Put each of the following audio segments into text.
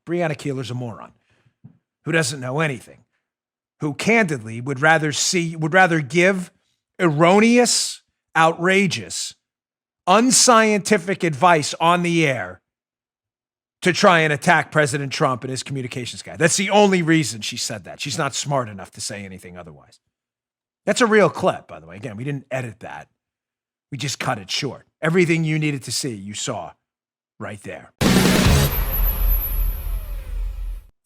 Breonna Keeler's a moron who doesn't know anything, who candidly would rather give erroneous, outrageous, unscientific advice on the air to try and attack President Trump and his communications guy. That's the only reason she said that. She's not smart enough to say anything otherwise. That's a real clip, by the way. Again, we didn't edit that. We just cut it short. Everything you needed to see, you saw right there.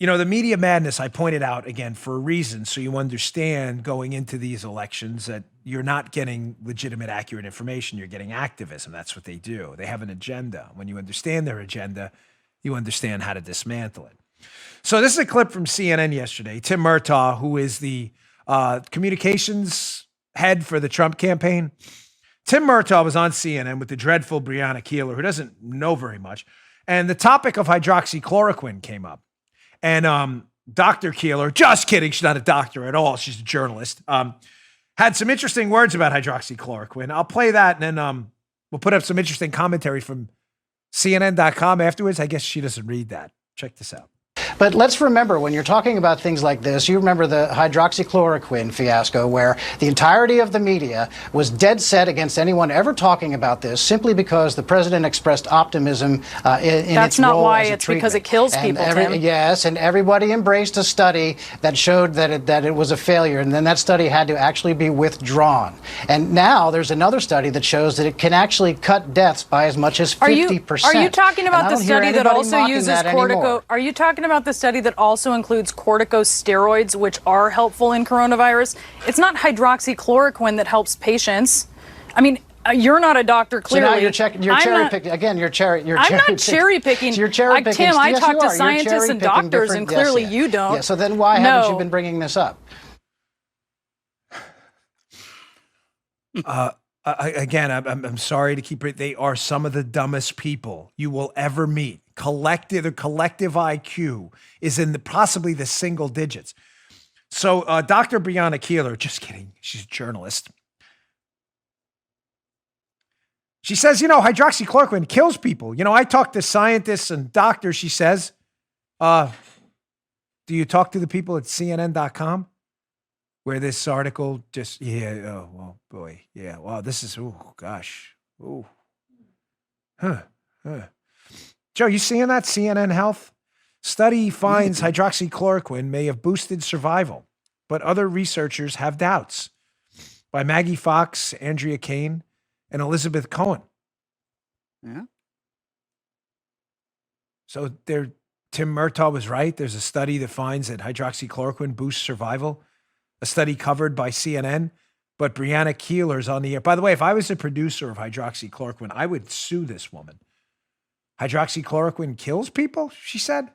You know, the media madness, I pointed out again for a reason, so you understand going into these elections that you're not getting legitimate, accurate information. You're getting activism. That's what they do. They have an agenda. When you understand their agenda, you understand how to dismantle it. So this is a clip from CNN yesterday. Tim Murtaugh, who is the communications head for the Trump campaign. Tim Murtaugh was on CNN with the dreadful Breonna Keeler, who doesn't know very much. And the topic of hydroxychloroquine came up. And Dr. Keeler, just kidding, she's not a doctor at all. She's a journalist. Had some interesting words about hydroxychloroquine. I'll play that, and then we'll put up some interesting commentary from CNN.com afterwards. I guess she doesn't read that. Check this out. But let's remember, when you're talking about things like this, you remember the hydroxychloroquine fiasco, where the entirety of the media was dead set against anyone ever talking about this, simply because the president expressed optimism in its role as a treatment. That's not why. It's because it kills people, Tim. Yes, and everybody embraced a study that showed that it was a failure, and then that study had to actually be withdrawn. And now there's another study that shows that it can actually cut deaths by as much as 50%. Are you talking about the study that also uses cortico? Are you talking about the study that also includes corticosteroids, which are helpful in coronavirus? It's not hydroxychloroquine that helps patients. I mean, you're not a doctor, clearly. So now you're cherry picking. Again, you're cherry picking. I'm not cherry picking. So you're cherry picking. Tim, yes, I talk to scientists and doctors, and clearly you don't. Yeah, so then why haven't you been bringing this up? Again, I'm sorry to keep it. They are some of the dumbest people you will ever meet. Their collective IQ is in possibly the single digits. So Dr. Breonna Keeler, just kidding, she's a journalist. She says, hydroxychloroquine kills people. I talk to scientists and doctors, she says. Do you talk to the people at CNN.com? Where this article just, oh, well, boy, yeah, wow, this is, oh, gosh, oh, huh. Joe, you seeing that? CNN Health? Study finds hydroxychloroquine may have boosted survival, but other researchers have doubts. By Maggie Fox, Andrea Kane, and Elizabeth Cohen. Yeah. So Tim Murtaugh was right. There's a study that finds that hydroxychloroquine boosts survival. A study covered by CNN, but Breonna Keeler's on the air. By the way, if I was a producer of hydroxychloroquine, I would sue this woman. Hydroxychloroquine kills people, she said.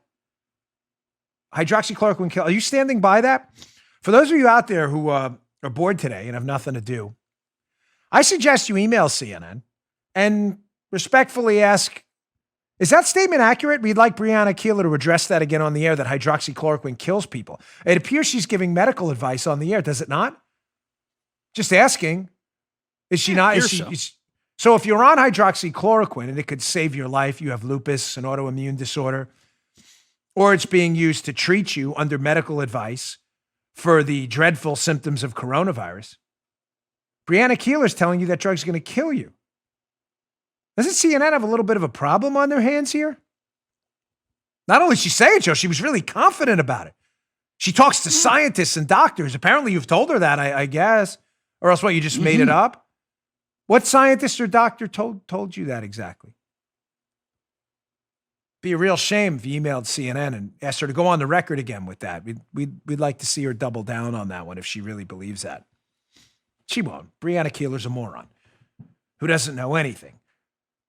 Hydroxychloroquine kills. Are you standing by that? For those of you out there who are bored today and have nothing to do, I suggest you email CNN and respectfully ask, is that statement accurate? We'd like Breonna Keeler to address that again on the air, that hydroxychloroquine kills people. It appears she's giving medical advice on the air, does it not? Just asking. Is she not? So if you're on hydroxychloroquine and it could save your life, you have lupus, an autoimmune disorder, or it's being used to treat you under medical advice for the dreadful symptoms of coronavirus, Breonna Keeler's telling you that drug's going to kill you. Doesn't CNN have a little bit of a problem on their hands here? Not only did she say it, Joe, she was really confident about it. She talks to scientists and doctors. Apparently you've told her that, I guess. Or else what, you just made it up? What scientist or doctor told you that exactly? Be a real shame if you emailed CNN and asked her to go on the record again with that. We'd like to see her double down on that one if she really believes that. She won't. Breonna Keeler's a moron who doesn't know anything,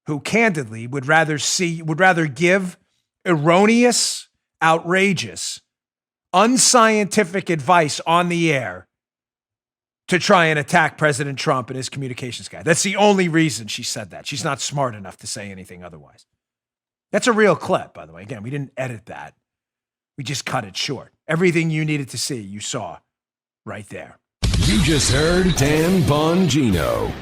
who candidly would rather give erroneous, outrageous, unscientific advice on the air to try and attack President Trump and his communications guy. That's the only reason she said that. She's not smart enough to say anything otherwise. That's a real clip, by the way. Again, we didn't edit that. We just cut it short. Everything you needed to see, you saw right there. You just heard Dan Bongino.